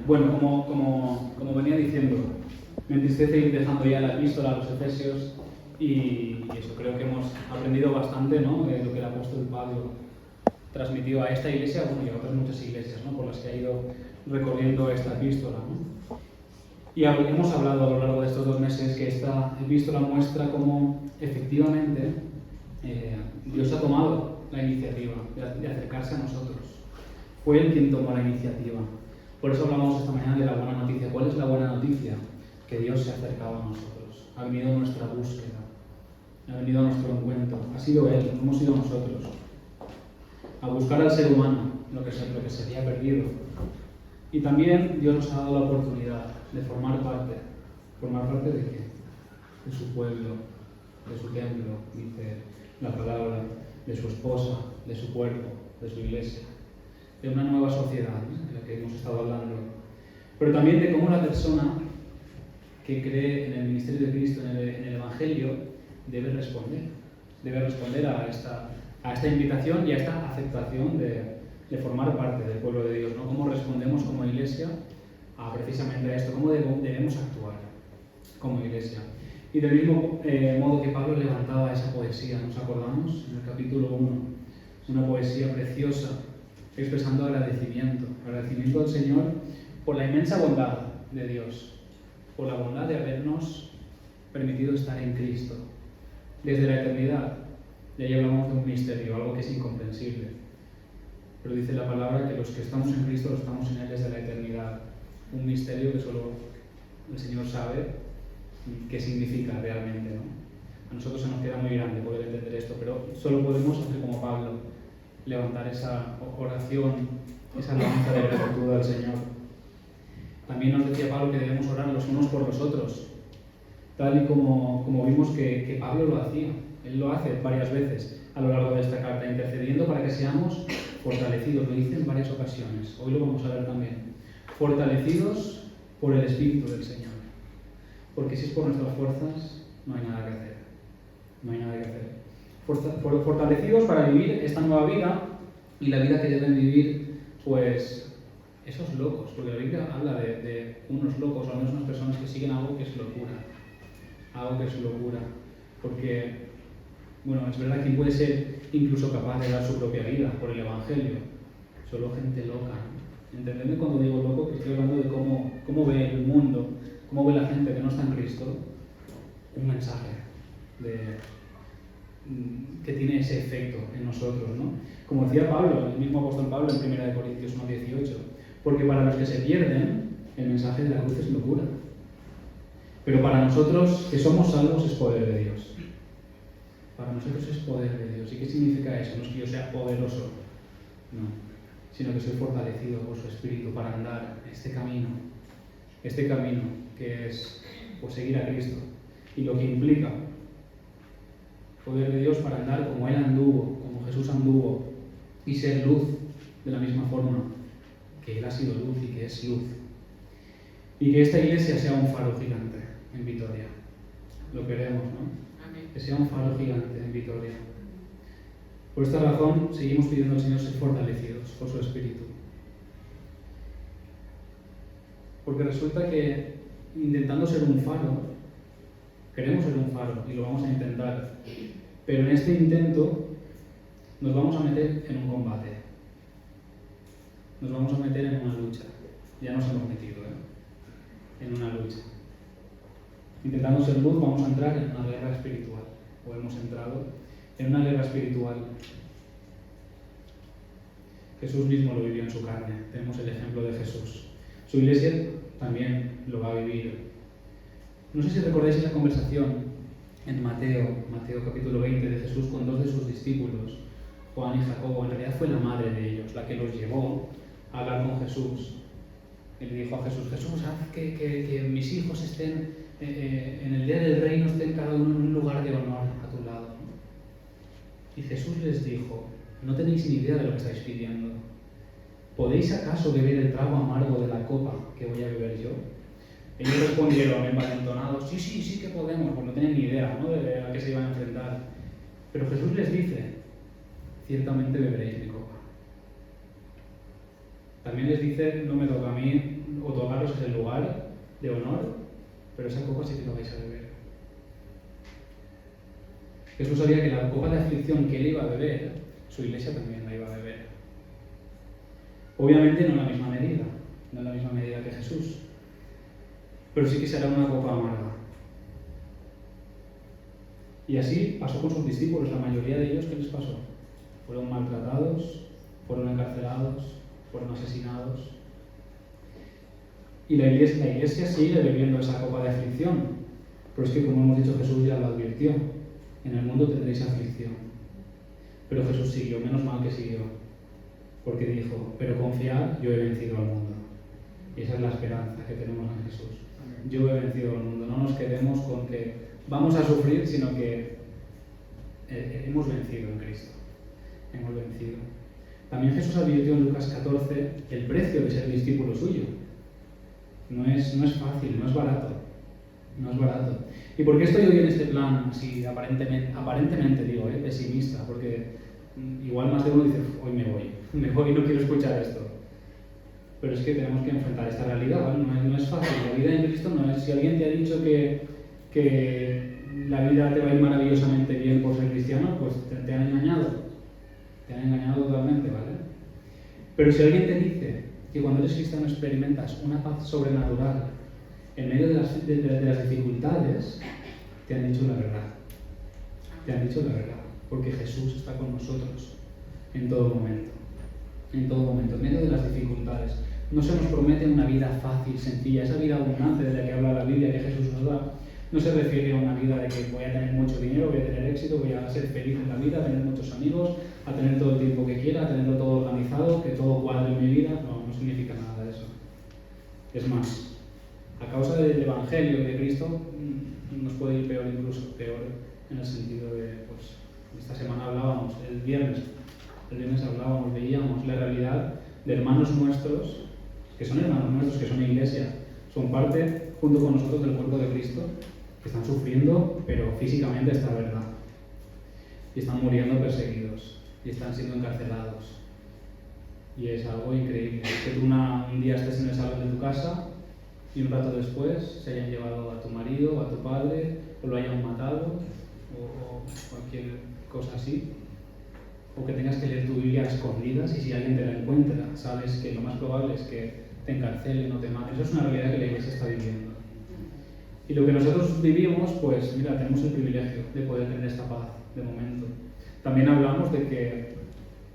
Bueno, como venía diciendo, me entristece ir dejando ya la epístola a los Efesios y eso, creo que hemos aprendido bastante, ¿no?, de lo que el apóstol Pablo transmitió a esta iglesia, bueno, y a otras muchas iglesias, ¿no?, por las que ha ido recorriendo esta epístola, ¿no? Y hemos hablado a lo largo de estos 2 meses que esta epístola muestra cómo efectivamente Dios ha tomado la iniciativa de acercarse a nosotros. Fue Él quien tomó la iniciativa. Por eso hablamos esta mañana de la buena noticia. ¿Cuál es la buena noticia? Que Dios se ha acercado a nosotros. Ha venido a nuestra búsqueda. Ha venido a nuestro encuentro. Ha sido Él, no hemos sido nosotros. A buscar al ser humano, lo que se había perdido. Y también Dios nos ha dado la oportunidad de formar parte. ¿Formar parte de qué? De su pueblo, de su templo, dice la palabra, de su esposa, de su cuerpo, de su iglesia, de una nueva sociedad, ¿no?, de la que hemos estado hablando. Pero también de cómo la persona que cree en el ministerio de Cristo, en el Evangelio, debe responder a esta invitación y a esta aceptación de formar parte del pueblo de Dios, ¿no? Cómo respondemos como iglesia precisamente a esto, cómo debemos actuar como iglesia. Y del mismo modo que Pablo levantaba esa poesía, ¿nos acordamos? En el capítulo 1, una poesía preciosa expresando agradecimiento al Señor por la inmensa bondad de Dios, por la bondad de habernos permitido estar en Cristo desde la eternidad. Y ahí hablamos de un misterio, algo que es incomprensible. Pero dice la palabra que los que estamos en Cristo lo estamos en Él desde la eternidad. Un misterio que solo el Señor sabe qué significa realmente, ¿no? A nosotros se nos queda muy grande poder entender esto, pero solo podemos hacer como Pablo, levantar esa oración, esa alabanza de gratitud al Señor. También nos decía Pablo que debemos orar los unos por los otros, tal y como vimos que Pablo lo hacía. Él lo hace varias veces a lo largo de esta carta, intercediendo para que seamos fortalecidos. Lo dice en varias ocasiones, hoy lo vamos a ver también. Fortalecidos por el Espíritu del Señor. Porque si es por nuestras fuerzas, no hay nada que hacer. No hay nada que hacer. Fortalecidos para vivir esta nueva vida y la vida que deben vivir, pues, esos locos. Porque la Biblia habla de unos locos, o al menos unas personas que siguen algo que es locura. Algo que es locura. Porque, bueno, es verdad que puede ser incluso capaz de dar su propia vida por el Evangelio. Solo gente loca, ¿no? Entendedme cuando digo loco, que estoy hablando de cómo ve el mundo, cómo ve la gente que no está en Cristo, un mensaje que tiene ese efecto en nosotros, ¿no? Como decía Pablo, el mismo apóstol Pablo en 1 Corintios 1:18, porque para los que se pierden, el mensaje de la cruz es locura. Pero para nosotros, que somos salvos, es poder de Dios. Para nosotros es poder de Dios. ¿Y qué significa eso? No es que yo sea poderoso, no, sino que soy fortalecido por su Espíritu para andar este camino que es, pues, seguir a Cristo, y lo que implica poder de Dios para andar como Él anduvo, como Jesús anduvo, y ser luz de la misma forma que Él ha sido luz y que es luz. Y que esta iglesia sea un faro gigante en Vitoria. Lo queremos, ¿no? Amén. Que sea un faro gigante en Vitoria. Por esta razón seguimos pidiendo al Señor ser fortalecidos por su Espíritu. Porque resulta que intentando ser un faro, queremos ser un faro y lo vamos a intentar, pero en este intento nos vamos a meter en un combate, nos vamos a meter en una lucha. Ya nos hemos metido, en una lucha. Intentando ser luz vamos a entrar en una guerra espiritual, o hemos entrado en una guerra espiritual. Jesús mismo lo vivió en su carne, tenemos el ejemplo de Jesús. Su iglesia también lo va a vivir. No sé si recordáis esa conversación en Mateo capítulo 20 de Jesús con 2 de sus discípulos, Juan y Jacobo. En realidad fue la madre de ellos la que los llevó a hablar con Jesús. Y le dijo a Jesús: Jesús, haz que mis hijos estén en el día del reino, estén cada uno en un lugar de honor a tu lado. Y Jesús les dijo: no tenéis ni idea de lo que estáis pidiendo. ¿Podéis acaso beber el trago amargo de la copa que voy a beber yo? Ellos respondieron envalentonados: sí que podemos, porque no tenían ni idea, ¿no?, de a qué se iban a enfrentar. Pero Jesús les dice: ciertamente beberéis mi copa. También les dice, no me toca a mí otorgaros ese lugar de honor, pero esa copa sí que la vais a beber. Jesús sabía que la copa de aflicción que él iba a beber, su iglesia también la iba a beber. Obviamente no en la misma medida, no en la misma medida que Jesús, pero sí que será una copa amarga. Y así pasó con sus discípulos. La mayoría de ellos, ¿qué les pasó? Fueron maltratados, fueron encarcelados, fueron asesinados. Y la iglesia sigue bebiendo esa copa de aflicción. Pero es que, como hemos dicho, Jesús ya lo advirtió. En el mundo tendréis aflicción. Pero Jesús siguió, menos mal que siguió. Porque dijo, pero confiad, yo he vencido al mundo. Y esa es la esperanza que tenemos en Jesús. Yo he vencido al mundo. No nos quedemos con que vamos a sufrir, sino que hemos vencido en Cristo. Hemos vencido. También Jesús advirtió en Lucas 14 el precio de ser discípulo suyo. No es fácil, no es barato. No es barato. ¿Y por qué estoy hoy en este plan así aparentemente digo, pesimista? Porque igual más de uno dice, hoy me voy y no quiero escuchar esto. Pero es que tenemos que enfrentar esta realidad, ¿vale? No es fácil. La vida en Cristo no es. Si alguien te ha dicho que la vida te va a ir maravillosamente bien por ser cristiano, pues te han engañado. Te han engañado totalmente, ¿vale? Pero si alguien te dice que cuando eres cristiano experimentas una paz sobrenatural en medio de las dificultades, te han dicho la verdad. Te han dicho la verdad. Porque Jesús está con nosotros en todo momento. En todo momento, en medio de las dificultades. No se nos promete una vida fácil, sencilla. Esa vida abundante de la que habla la Biblia, que Jesús nos da, no se refiere a una vida de que voy a tener mucho dinero, voy a tener éxito, voy a ser feliz en la vida, a tener muchos amigos, a tener todo el tiempo que quiera, a tenerlo todo organizado, que todo cuadre en mi vida. No significa nada de eso. Es más, a causa del Evangelio de Cristo nos puede ir peor, incluso peor, en el sentido de, pues, esta semana hablábamos, el viernes hablábamos, veíamos la realidad de hermanos nuestros, que son hermanos nuestros, que son iglesia, son parte, junto con nosotros, del cuerpo de Cristo, que están sufriendo, pero físicamente esta verdad. Y están muriendo perseguidos, y están siendo encarcelados. Y es algo increíble, que tú un día estés en el salón de tu casa, y un rato después se hayan llevado a tu marido, o a tu padre, o lo hayan matado, o cualquier cosa así. O que tengas que leer tu Biblia a escondidas y si alguien te la encuentra, sabes que lo más probable es que te encarcelen o te maten. Eso es una realidad que la Iglesia está viviendo. Y lo que nosotros vivimos, pues mira, tenemos el privilegio de poder tener esta paz de momento. También hablamos de que,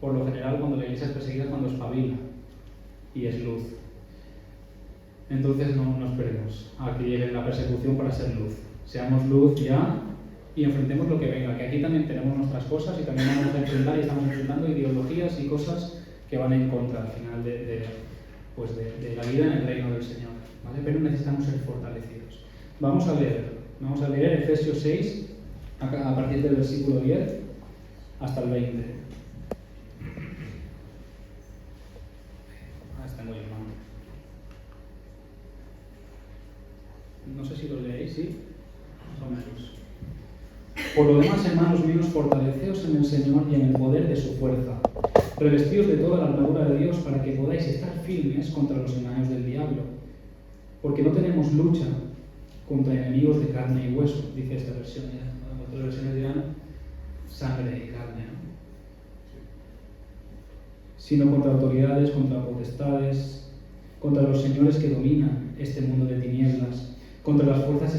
por lo general, cuando la Iglesia es perseguida es cuando espabila y es luz. Entonces no esperemos a que llegue la persecución para ser luz. Seamos luz ya y enfrentemos lo que venga, que aquí también tenemos nuestras cosas y también vamos a enfrentar y estamos enfrentando ideologías y cosas que van en contra al final de la vida en el reino del Señor, ¿vale? Pero necesitamos ser fortalecidos. Vamos a leer Efesios 6 a partir del versículo 10 hasta el 20. Está muy hermano. No sé si lo leéis, ¿sí? Más o menos. Por lo demás, hermanos míos, fortaleceos en el Señor y en el poder de su fuerza. Revestíos de toda la armadura de Dios para que podáis estar firmes contra los engaños del diablo. Porque no tenemos lucha contra enemigos de carne y hueso, dice esta versión. Otras versiones dirán sangre y carne, ¿no? Sino contra autoridades, contra potestades, contra los señores que dominan este mundo de tinieblas, contra las fuerzas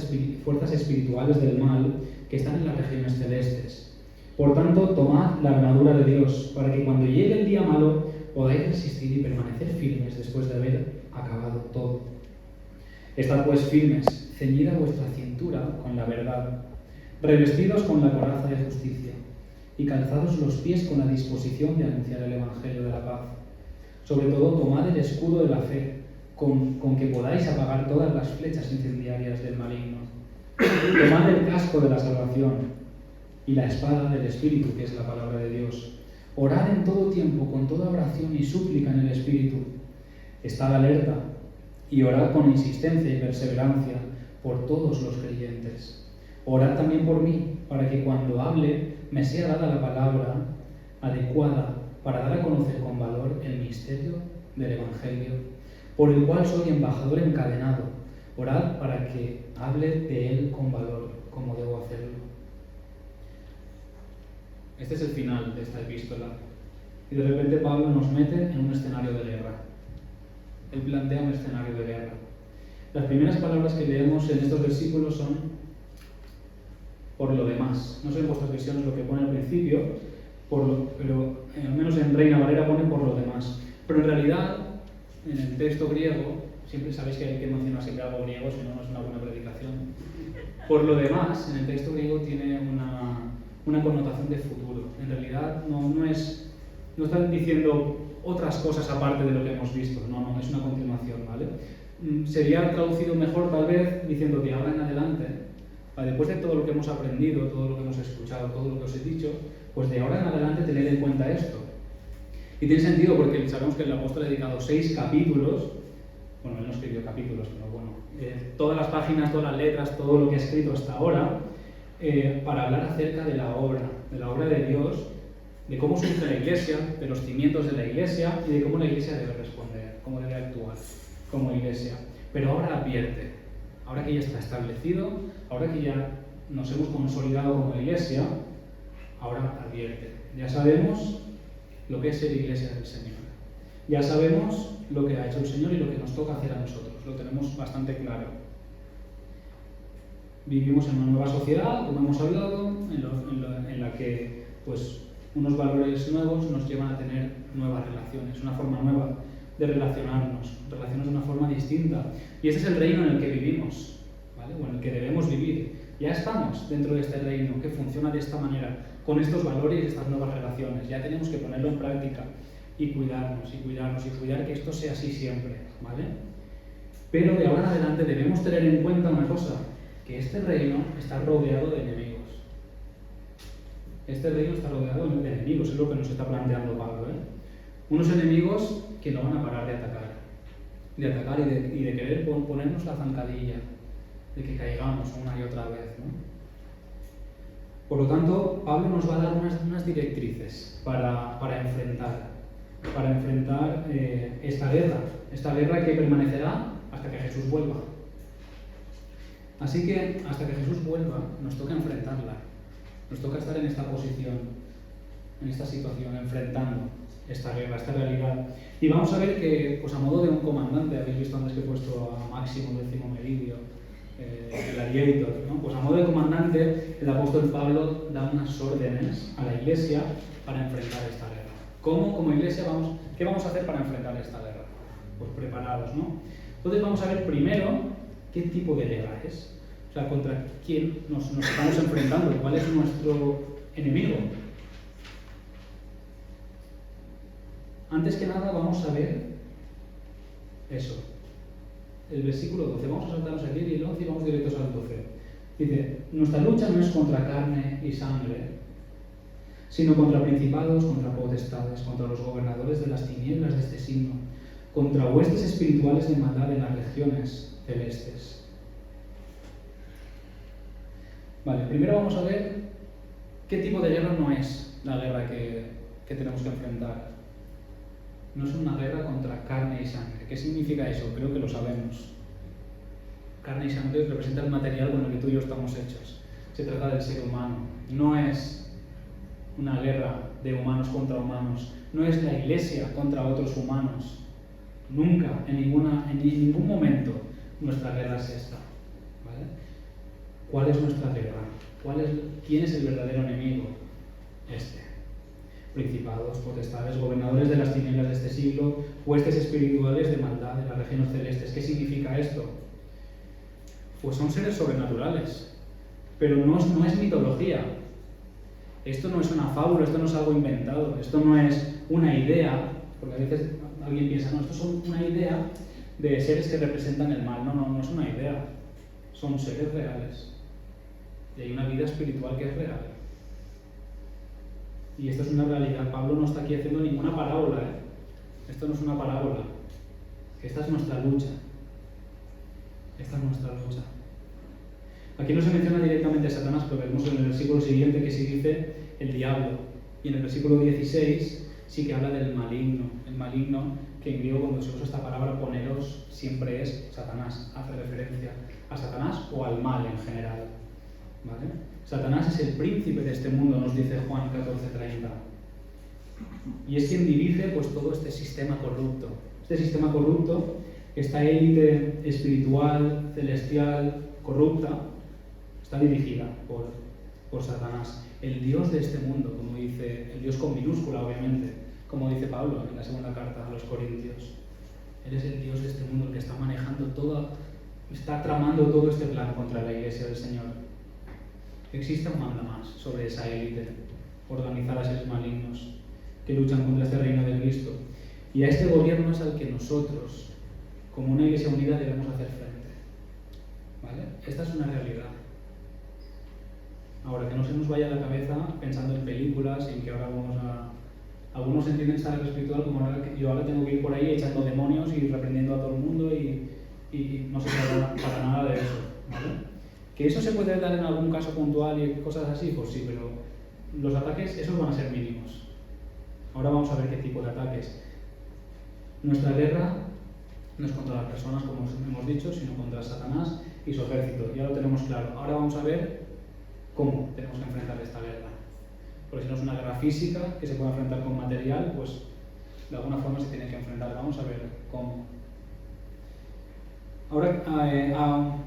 espirituales del mal que están en las regiones celestes. Por tanto, tomad la armadura de Dios, para que cuando llegue el día malo podáis resistir y permanecer firmes después de haber acabado todo. Estad pues firmes, ceñida vuestra cintura con la verdad, revestidos con la coraza de justicia, y calzados los pies con la disposición de anunciar el Evangelio de la paz. Sobre todo, tomad el escudo de la fe, con que podáis apagar todas las flechas incendiarias del maligno. Tomad el casco de la salvación y la espada del Espíritu, que es la palabra de Dios. Orad en todo tiempo, con toda oración y súplica en el Espíritu. Estad alerta y orad con insistencia y perseverancia por todos los creyentes. Orad también por mí, para que cuando hable me sea dada la palabra adecuada para dar a conocer con valor el misterio del Evangelio, por el cual soy embajador encadenado. Orad para que hable de él con valor, como debo hacerlo. Este es el final de esta epístola. Y de repente Pablo nos mete en un escenario de guerra. Él plantea un escenario de guerra. Las primeras palabras que leemos en estos versículos son por lo demás. No sé en vuestras versiones lo que pone al principio, pero al menos en Reina Valera pone por lo demás. Pero en realidad, en el texto griego, siempre sabéis que hay que mencionar siempre algo griego, si no, no es una buena predicación. Por lo demás, en el texto griego tiene una connotación de futuro. En realidad no están diciendo otras cosas aparte de lo que hemos visto, no, es una continuación, ¿vale? Sería traducido mejor tal vez diciendo de ahora en adelante, después de todo lo que hemos aprendido, todo lo que hemos escuchado, todo lo que os he dicho, pues de ahora en adelante tener en cuenta esto. Y tiene sentido porque sabemos que el apóstol ha dedicado 6 capítulos, bueno, él no escribió capítulos, pero bueno, todas las páginas, todas las letras, todo lo que ha escrito hasta ahora, para hablar acerca de la obra de Dios, de cómo surge la Iglesia, de los cimientos de la Iglesia y de cómo la Iglesia debe responder, cómo debe actuar como Iglesia. Pero ahora advierte, ahora que ya está establecido, ahora que ya nos hemos consolidado como Iglesia, ahora advierte. Ya sabemos lo que es ser Iglesia del Señor. Ya sabemos lo que ha hecho el Señor y lo que nos toca hacer a nosotros. Lo tenemos bastante claro. Vivimos en una nueva sociedad, como hemos hablado, en la que pues, unos valores nuevos nos llevan a tener nuevas relaciones, una forma nueva de relacionarnos de una forma distinta. Y ese es el reino en el que vivimos, ¿vale? O en el que debemos vivir. Ya estamos dentro de este reino que funciona de esta manera, con estos valores y estas nuevas relaciones. Ya tenemos que ponerlo en práctica y cuidarnos, y cuidar que esto sea así siempre, ¿vale? Pero de ahora en adelante debemos tener en cuenta una cosa, que este reino está rodeado de enemigos. Este reino está rodeado de enemigos, es lo que nos está planteando Pablo, Unos enemigos que no van a parar de atacar y de querer ponernos la zancadilla, de que caigamos una y otra vez, ¿no? Por lo tanto, Pablo nos va a dar unas directrices para enfrentar esta guerra que permanecerá hasta que Jesús vuelva. Así que hasta que Jesús vuelva nos toca enfrentarla, nos toca estar en esta posición, en esta situación, enfrentando esta guerra, esta realidad. Y vamos a ver que, pues a modo de un comandante, habéis visto antes que he puesto a Máximo Décimo Meridio, el Gladiator, ¿no? Pues a modo de comandante, el apóstol Pablo da unas órdenes a la Iglesia para enfrentar esta guerra. ¿Cómo, como Iglesia, qué vamos a hacer para enfrentar esta guerra? Pues preparados, ¿no? Entonces vamos a ver primero qué tipo de guerra es. O sea, contra quién nos estamos enfrentando, cuál es nuestro enemigo. Antes que nada vamos a ver eso. El versículo 12. Vamos a saltarnos aquí el 11 y vamos directos al 12. Dice, nuestra lucha no es contra carne y sangre, sino contra principados, contra potestades, contra los gobernadores de las tinieblas de este siglo, contra huestes espirituales de maldad en las regiones celestes. Vale, primero vamos a ver qué tipo de guerra no es la guerra que tenemos que enfrentar. No es una guerra contra carne y sangre. ¿Qué significa eso? Creo que lo sabemos. Carne y sangre representa el material con el que tú y yo estamos hechos. Se trata del ser humano. No es una guerra de humanos contra humanos. No es la Iglesia contra otros humanos. Nunca, en ningún momento, nuestra guerra es esta. ¿Vale? ¿Cuál es nuestra guerra? ¿Quién es el verdadero enemigo? Principados, potestades, gobernadores de las tinieblas de este siglo, huestes espirituales de maldad en las regiones celestes. ¿Qué significa esto? Pues son seres sobrenaturales, pero no es mitología. Esto no es una fábula, esto no es algo inventado, esto no es una idea, porque a veces alguien piensa, no, esto es una idea de seres que representan el mal. No es una idea, son seres reales. Y hay una vida espiritual que es real. Y esto es una realidad. Pablo no está aquí haciendo ninguna parábola, Esto no es una parábola. Esta es nuestra lucha. Esta es nuestra lucha. Aquí no se menciona directamente a Satanás, pero vemos en el versículo siguiente que sí dice el diablo. Y en el versículo 16 sí que habla del maligno. El maligno que en griego cuando se usa esta palabra poneros siempre es Satanás, hace referencia a Satanás o al mal en general, ¿vale? Satanás es el príncipe de este mundo, nos dice Juan 14:30, y es quien dirige pues todo este sistema corrupto. Este sistema corrupto, esta élite espiritual, celestial, corrupta, está dirigida por Satanás, el Dios de este mundo, como dice, el Dios con minúscula obviamente, como dice Pablo en la segunda carta a los Corintios. Él es el Dios de este mundo, el que está manejando todo, está tramando todo este plan contra la Iglesia del Señor. Existe un manda más sobre esa élite organizada, seres malignos que luchan contra este reino de Cristo. Y a este gobierno es al que nosotros, como una Iglesia unida, debemos hacer frente, ¿vale? Esta es una realidad. Ahora, que no se nos vaya a la cabeza pensando en películas y en que ahora vamos a... Algunos entienden esta guerra espiritual como ahora que yo ahora tengo que ir por ahí echando demonios y reprendiendo a todo el mundo y no se trata para nada de eso, ¿vale? Que eso se puede dar en algún caso puntual y cosas así, pues sí, pero los ataques, esos van a ser mínimos. Ahora vamos a ver qué tipo de ataques. Nuestra guerra no es contra las personas, como hemos dicho, sino contra Satanás y su ejército. Ya lo tenemos claro. Ahora vamos a ver cómo tenemos que enfrentar esta guerra. Porque si no es una guerra física que se puede enfrentar con material, pues de alguna forma se tiene que enfrentar. Vamos a ver cómo. Ahora,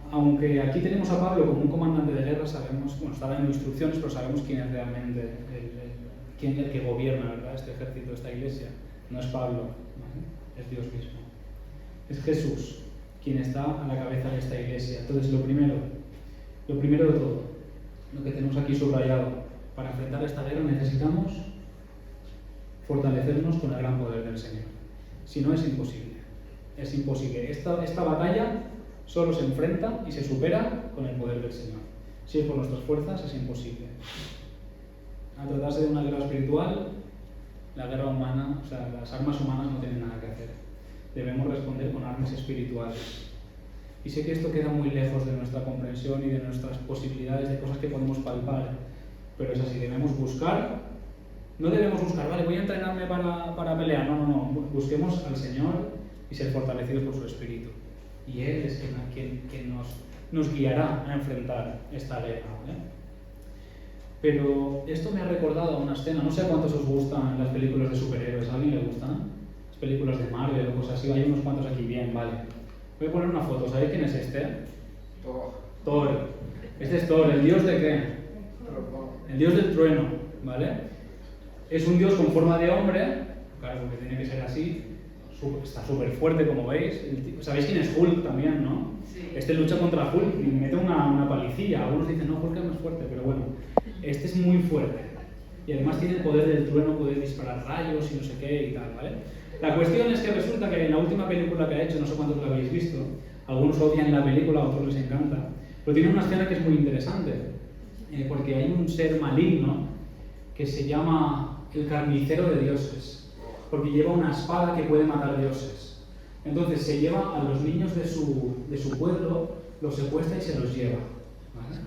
aunque aquí tenemos a Pablo como un comandante de guerra, sabemos, bueno, está dando instrucciones, pero sabemos quién es realmente quién es el que gobierna, ¿verdad?, este ejército, esta iglesia. No es Pablo, ¿vale? Es Dios mismo. Es Jesús quien está a la cabeza de esta iglesia. Entonces, lo primero de todo, lo que tenemos aquí subrayado, para enfrentar esta guerra necesitamos fortalecernos con el gran poder del Señor. Si no, es imposible. Es imposible. Esta batalla solo se enfrenta y se supera con el poder del Señor. Si es por nuestras fuerzas, es imposible. Al tratarse de una guerra espiritual, la guerra humana, o sea, las armas humanas no tienen nada que hacer. Debemos responder con armas espirituales. Y sé que esto queda muy lejos de nuestra comprensión y de nuestras posibilidades, de cosas que podemos palpar, pero es así, debemos buscar, no debemos buscar, vale, voy a entrenarme para pelear, no, busquemos al Señor y ser fortalecidos por su Espíritu. Y Él es quien nos guiará a enfrentar esta guerra, ¿vale? Pero esto me ha recordado a una escena, no sé a cuántos os gustan las películas de superhéroes, ¿a alguien le gustan? Las películas de Marvel o cosas así, hay unos cuantos aquí, bien, vale. Voy a poner una foto, ¿sabéis quién es este? Thor. Este es Thor, ¿el dios de qué? El dios del trueno, ¿vale? Es un dios con forma de hombre, claro, porque tiene que ser así, está súper fuerte, como veis. ¿Sabéis quién es Hulk también, no? Sí. Este lucha contra Hulk y mete una palicilla. Algunos dicen, no, Hulk es más fuerte, pero bueno, este es muy fuerte. Y además tiene el poder del trueno, puede disparar rayos y no sé qué y tal, ¿vale? La cuestión es que resulta que en la última película que ha hecho, no sé cuántos la habéis visto, algunos odian la película, a otros les encanta, pero tiene una escena que es muy interesante, porque hay un ser maligno que se llama el carnicero de dioses, porque lleva una espada que puede matar dioses. Entonces se lleva a los niños de su pueblo, los secuestra y se los lleva, ¿vale?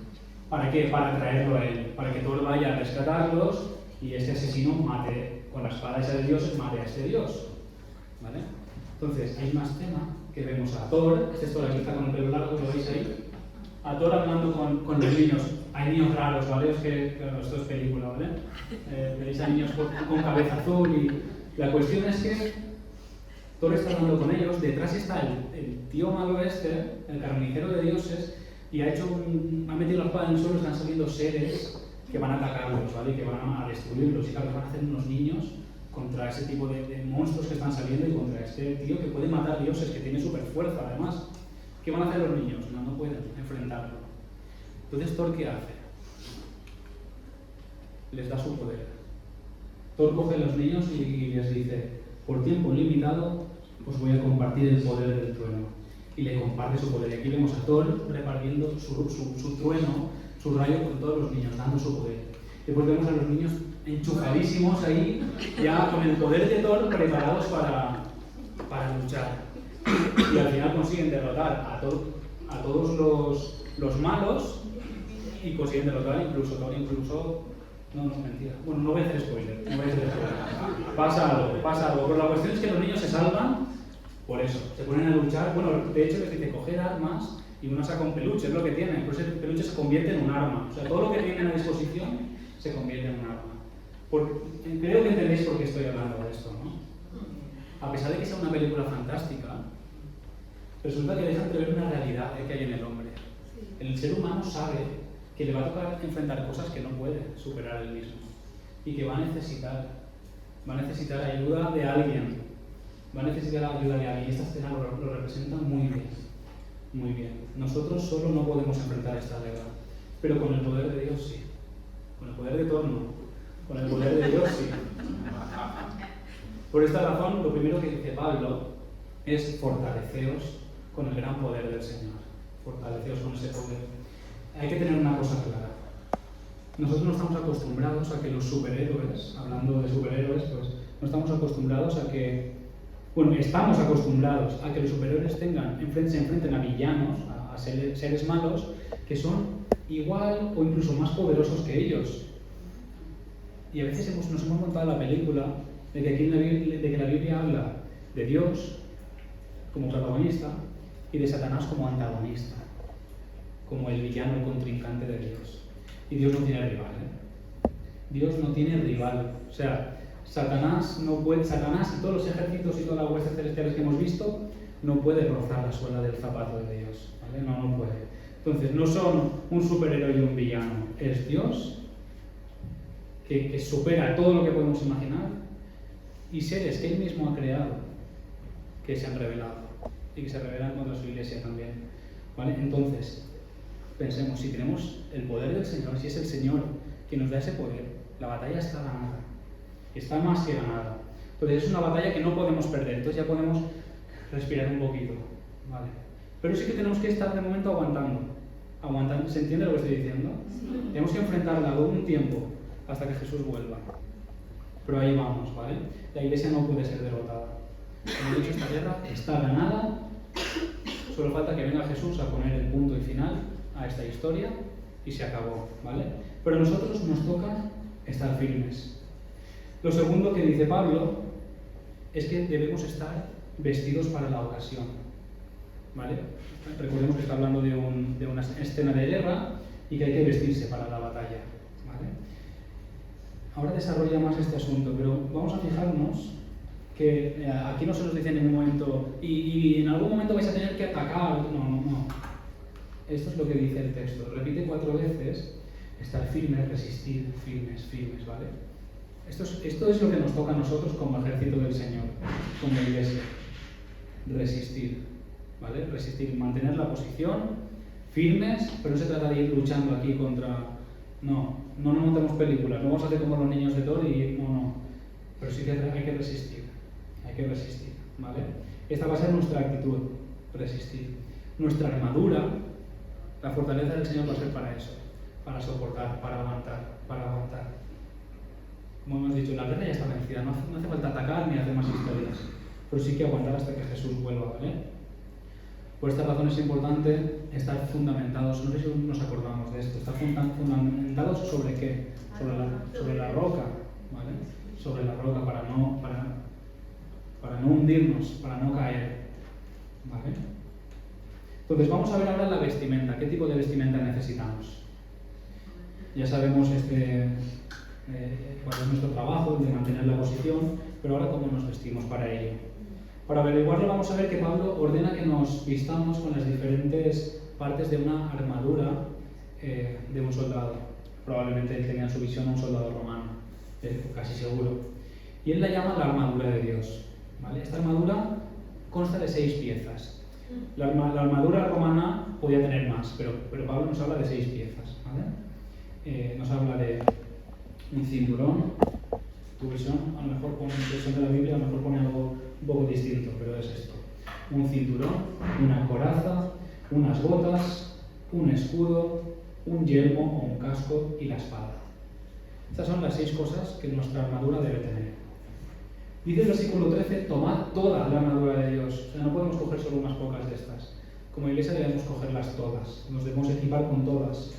¿Para qué? Para traerlo a él, para que Thor vaya a rescatarlos y este asesino mate, con la espada esa de dioses, mate a este dios, ¿vale? Entonces hay una escena que vemos a Thor, este Thor aquí está con el pelo largo, ¿lo veis ahí? A Thor hablando con los niños. Hay niños raros, ¿vale? Es que, claro, esto es película, ¿vale? Veis a niños con cabeza azul y la cuestión es que Thor está hablando con ellos, detrás está el tío malo este, el carnicero de dioses, y ha metido la espada en el suelo, están saliendo seres que van a atacarlos, ¿vale? Y que van a destruirlos, y claro, van a hacer unos niños contra ese tipo de monstruos que están saliendo y contra este tío que puede matar dioses, que tiene super fuerza además. ¿Qué van a hacer los niños? No pueden enfrentarlo. Entonces, ¿Thor qué hace? Les da su poder. Thor coge a los niños y les dice, por tiempo limitado os voy a compartir el poder del trueno. Y le comparte su poder. Y aquí vemos a Thor repartiendo su trueno, su rayo con todos los niños, dando su poder. Después vemos a los niños enchufadísimos ahí, ya con el poder de Thor preparados para luchar. Y al final consiguen derrotar a todos los malos y consiguen derrotar incluso No, mentira. Bueno, no voy a hacer spoiler. Pasa algo. Pero la cuestión es que los niños se salvan por eso. Se ponen a luchar. Bueno, de hecho les dice coger armas y uno saca un peluche, es lo que tienen. Pues el peluche se convierte en un arma. O sea, todo lo que tienen a disposición se convierte en un arma. Creo que entendéis por qué estoy hablando de esto, ¿no? A pesar de que sea una película fantástica, resulta que deja entrever una realidad que hay en el hombre. El ser humano sabe que le va a tocar enfrentar cosas que no puede superar él mismo y que va a necesitar ayuda de alguien. Y esta escena lo representa muy bien. Nosotros solo no podemos enfrentar esta guerra, pero con el poder de Dios sí. Con el poder de Thor no. Con el poder de Dios sí. Por esta razón, lo primero que dice Pablo es fortaleceos con el gran poder del Señor. Fortaleceos con ese poder. Hay que tener una cosa clara. Nosotros no estamos acostumbrados a que los superhéroes, hablando de superhéroes, pues no estamos acostumbrados a que, estamos acostumbrados a que los superhéroes se enfrenten a villanos, a seres malos, que son igual o incluso más poderosos que ellos. Y a veces nos hemos montado la película de que la Biblia habla de Dios como protagonista y de Satanás como antagonista, como el villano, el contrincante de Dios. Y Dios no tiene rival, Dios no tiene rival. O sea, Satanás y todos los ejércitos y todas las huestes celestiales que hemos visto no puede rozar la suela del zapato de Dios, ¿vale? No puede. Entonces, no son un superhéroe y un villano, es Dios que supera todo lo que podemos imaginar y seres que Él mismo ha creado que se han revelado y que se revelan contra su iglesia también, ¿vale? Entonces, pensemos, si tenemos el poder del Señor, si es el Señor quien nos da ese poder, la batalla está ganada, está más que ganada. Entonces es una batalla que no podemos perder, entonces ya podemos respirar un poquito, ¿vale? Pero sí que tenemos que estar de momento aguantando. ¿Se entiende lo que estoy diciendo? Sí. Tenemos que enfrentarla un tiempo hasta que Jesús vuelva. Pero ahí vamos, ¿vale? La iglesia no puede ser derrotada. Como he dicho, esta guerra está ganada, solo falta que venga Jesús a poner el punto y final a esta historia y se acabó, ¿vale? Pero a nosotros nos toca estar firmes. Lo segundo que dice Pablo es que debemos estar vestidos para la ocasión, ¿vale? Recordemos que está hablando de una escena de guerra y que hay que vestirse para la batalla, ¿vale? Ahora desarrolla más este asunto, pero vamos a fijarnos que aquí no se nos dice en ningún momento y en algún momento vais a tener que atacar. No. Esto es lo que dice el texto. Repite 4 veces: estar firmes, resistir, firmes, ¿vale? Esto es lo que nos toca a nosotros como ejército del Señor, como iglesia. Resistir, ¿vale? Resistir, mantener la posición, firmes, pero no se trata de ir luchando aquí contra... No nos montemos películas, no vamos a hacer como los niños de Thor y... No. Pero sí que hay que resistir, ¿vale? Esta va a ser nuestra actitud, resistir. Nuestra armadura, la fortaleza del Señor va a ser para eso, para soportar, para aguantar. Como hemos dicho, la guerra ya está vencida, no hace falta atacar ni hacer más historias, pero sí que aguantar hasta que Jesús vuelva, ¿vale? Por esta razón es importante estar fundamentados, no sé si nos acordamos de esto, estar fundamentados sobre qué, sobre la roca, ¿vale? Sobre la roca para no hundirnos, para no caer, ¿vale? Entonces vamos a ver ahora la vestimenta, qué tipo de vestimenta necesitamos. Ya sabemos cuál es nuestro trabajo, el de mantener la posición, pero ahora cómo nos vestimos para ello. Para averiguarlo vamos a ver que Pablo ordena que nos vistamos con las diferentes partes de una armadura de un soldado. Probablemente él tenía en su visión a un soldado romano, casi seguro. Y él la llama la armadura de Dios, ¿vale? Esta armadura consta de 6 piezas. La armadura romana podía tener más, pero Pablo nos habla de 6 piezas, ¿vale? Nos habla de un cinturón. Tu versión, a lo mejor pone versión de la Biblia, a lo mejor pone algo un poco distinto, pero es esto: un cinturón, una coraza, unas botas, un escudo, un yelmo o un casco y la espada. Estas son las 6 cosas que nuestra armadura debe tener. Dice el versículo 13: tomad toda la armadura de Dios. O sea, no podemos coger solo unas pocas de estas. Como iglesia debemos cogerlas todas, nos debemos equipar con todas,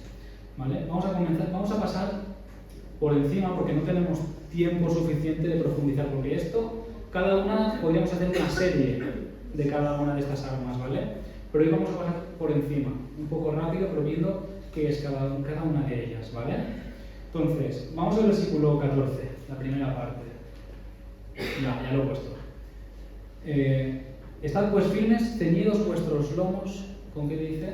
¿vale? Vamos a pasar por encima, porque no tenemos tiempo suficiente de profundizar, porque esto, cada una, podríamos hacer una serie de cada una de estas armas, ¿vale? Pero hoy vamos a pasar por encima, un poco rápido, pero viendo qué es cada una de ellas, ¿vale? Entonces, vamos al versículo 14, la primera parte. Ya lo he puesto. Estad pues firmes, ceñidos vuestros lomos, ¿con qué dice?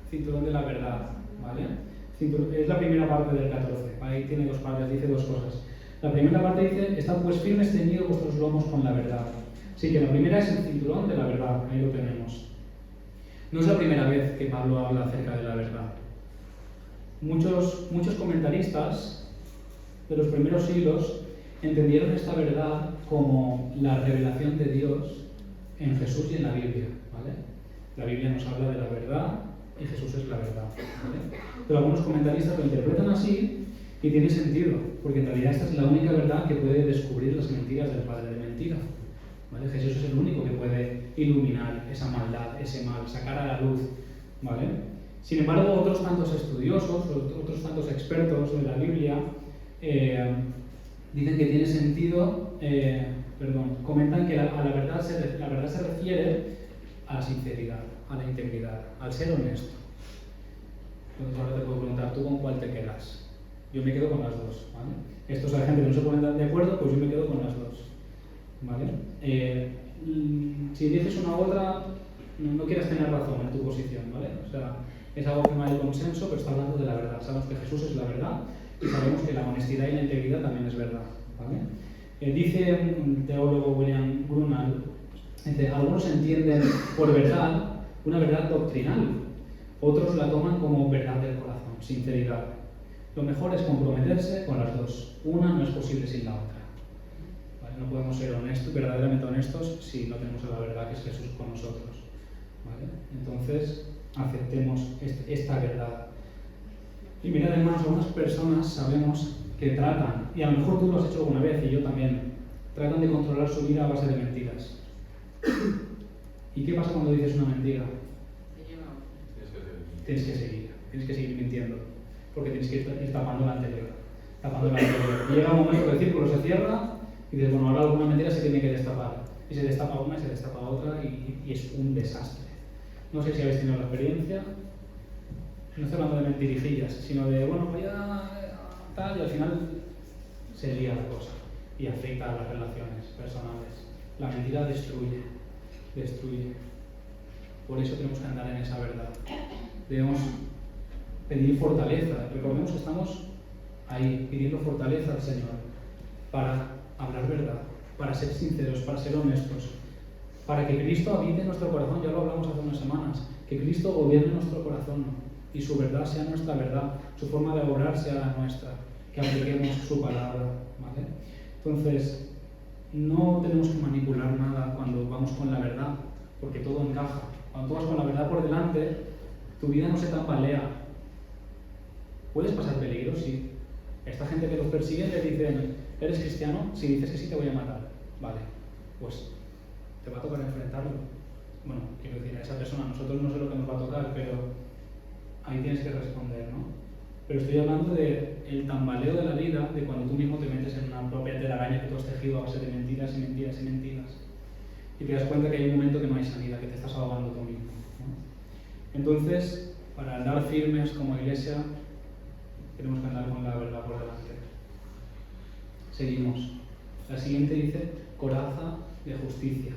Cinturón de la verdad, ¿vale? Es la primera parte del 14, ahí tiene dos partes, dice dos cosas. La primera parte dice, estad pues firmes, ceñidos vuestros lomos con la verdad. Así que la primera es el cinturón de la verdad, ahí lo tenemos. No es la primera vez que Pablo habla acerca de la verdad. Muchos comentaristas de los primeros siglos entendieron esta verdad como la revelación de Dios en Jesús y en la Biblia, ¿vale? La Biblia nos habla de la verdad y Jesús es la verdad, ¿vale? Pero algunos comentaristas lo interpretan así y tiene sentido, porque en realidad esta es la única verdad que puede descubrir las mentiras del padre de mentira, ¿vale? Jesús es el único que puede iluminar esa maldad, ese mal, sacar a la luz, ¿vale? Sin embargo, otros tantos estudiosos, otros tantos expertos de la Biblia dicen que tiene sentido, comentan que la verdad se refiere a la sinceridad, a la integridad, al ser honesto. Entonces ahora te puedo preguntar, ¿tú con cuál te quedas? Yo me quedo con las dos, ¿vale? Estos hay gente que no se ponen de acuerdo, pues yo me quedo con las dos, ¿vale? Si dices una u otra, no quieras tener razón en tu posición, ¿vale? O sea, es algo que no hay consenso, pero está hablando de la verdad. Sabemos que Jesús es la verdad y sabemos que la honestidad y la integridad también es verdad, ¿vale? Dice un teólogo, William Grunal, algunos entienden por verdad una verdad doctrinal, otros la toman como verdad del corazón, sinceridad. Lo mejor es comprometerse con las dos. Una no es posible sin la otra. ¿Vale? No podemos ser honestos, verdaderamente honestos si no tenemos a la verdad que es Jesús con nosotros, ¿vale? Entonces, aceptemos esta verdad. Y mirad, hermanos, algunas personas sabemos que tratan, y a lo mejor tú lo has hecho alguna vez y yo también, tratan de controlar su vida a base de mentiras. ¿Y qué pasa cuando dices una mentira? Tienes que seguir mintiendo, porque tienes que ir tapando la anterior. Y llega un momento que el círculo se cierra y dices, bueno, ahora alguna mentira se tiene que destapar. Y se destapa una y se destapa otra y es un desastre. No sé si habéis tenido la experiencia. No estoy hablando de mentirijillas, sino de, bueno, voy a tal, y al final se lía la cosa y afecta a las relaciones personales. La mentira destruye. Por eso tenemos que andar en esa verdad. Debemos pedir fortaleza. Recordemos que estamos ahí pidiendo fortaleza al Señor para hablar verdad, para ser sinceros, para ser honestos, para que Cristo habite en nuestro corazón. Ya lo hablamos hace unas semanas, que Cristo gobierne nuestro corazón y su verdad sea nuestra verdad, su forma de obrar sea la nuestra, que apliquemos su palabra, ¿vale? Entonces, no tenemos que manipular nada cuando vamos con la verdad, porque todo encaja. Cuando tú vas con la verdad por delante, tu vida no se tambalea. Puedes pasar peligro, sí. Esta gente que los persigue le dicen, ¿eres cristiano? Si dices que sí, te voy a matar. Vale, pues te va a tocar enfrentarlo. Bueno, quiero decir, a esa persona, nosotros no sé lo que nos va a tocar, pero ahí tienes que responder, ¿no? Pero estoy hablando del tambaleo de la vida, de cuando tú mismo te metes en una propia telaraña que tú has tejido a base de mentiras y mentiras y mentiras. Y te das cuenta que hay un momento que no hay salida, que te estás ahogando tú mismo, ¿no? Entonces, para andar firmes como iglesia, tenemos que andar con la verdad por delante. Seguimos. La siguiente dice, coraza de justicia.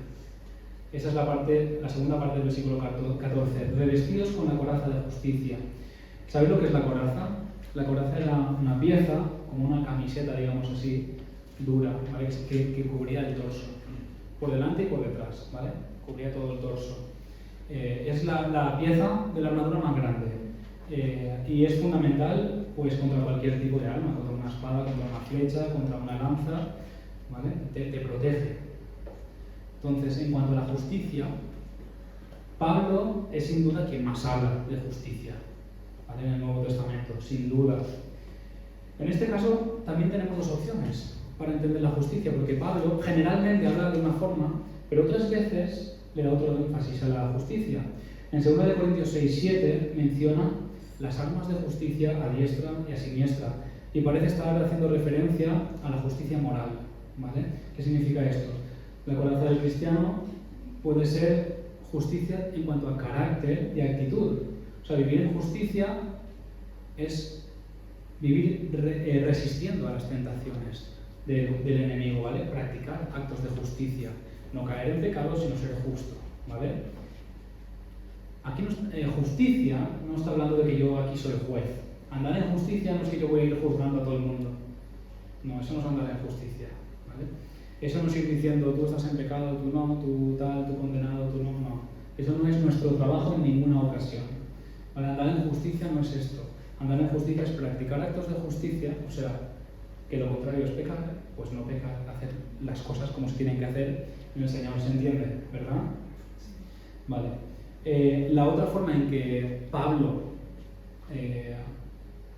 Esa es la segunda parte del versículo 14. Revestidos con la coraza de justicia. ¿Sabéis lo que es la coraza? La coraza era una pieza, como una camiseta, digamos así, dura, ¿vale? que cubría el torso, por delante y por detrás, ¿vale? Cubría todo el torso. Es la pieza de la armadura más grande y es fundamental pues, contra cualquier tipo de arma, contra una espada, contra una flecha, contra una lanza, ¿vale? Te protege. Entonces, en cuanto a la justicia, Pablo es sin duda quien más habla de justicia, ¿vale? En el Nuevo Testamento, sin duda. En este caso, también tenemos dos opciones para entender la justicia, porque Pablo generalmente habla de una forma, pero otras veces le da otro énfasis a la justicia. En 2 Corintios 6:7 menciona las armas de justicia a diestra y a siniestra. Y parece estar haciendo referencia a la justicia moral, ¿vale? ¿Qué significa esto? La coraza del cristiano puede ser justicia en cuanto a carácter y actitud. O sea, vivir en justicia es vivir resistiendo a las tentaciones del enemigo, ¿vale? Practicar actos de justicia, no caer en pecado, sino ser justo, ¿vale? Aquí justicia no está hablando de que yo aquí soy juez. Andar en justicia no es que yo voy a ir juzgando a todo el mundo. No, eso no es andar en justicia, ¿vale? Eso no es ir diciendo tú estás en pecado, tú no, tú tal, tú condenado, tú no, no. Eso no es nuestro trabajo en ninguna ocasión. ¿Vale? Andar en justicia no es esto. Andar en justicia es practicar actos de justicia, o sea, que lo contrario es pecar, pues no pecar, hacer las cosas como se tienen que hacer en el Señor, ¿se entiende? ¿Verdad? Vale. La otra forma en que Pablo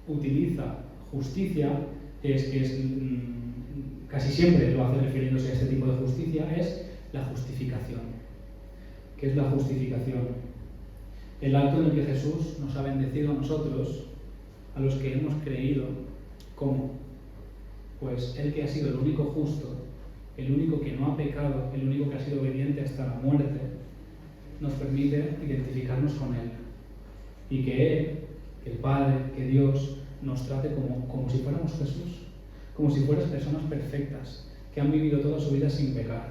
utiliza justicia, casi siempre lo hace refiriéndose a este tipo de justicia, es la justificación. ¿Qué es la justificación? El acto en el que Jesús nos ha bendecido a nosotros, a los que hemos creído. ¿Cómo? Pues Él que ha sido el único justo, el único que no ha pecado, el único que ha sido obediente hasta la muerte, nos permite identificarnos con Él. Y que Él, que el Padre, que Dios, nos trate como si fuéramos Jesús, como si fueran personas perfectas, que han vivido toda su vida sin pecar,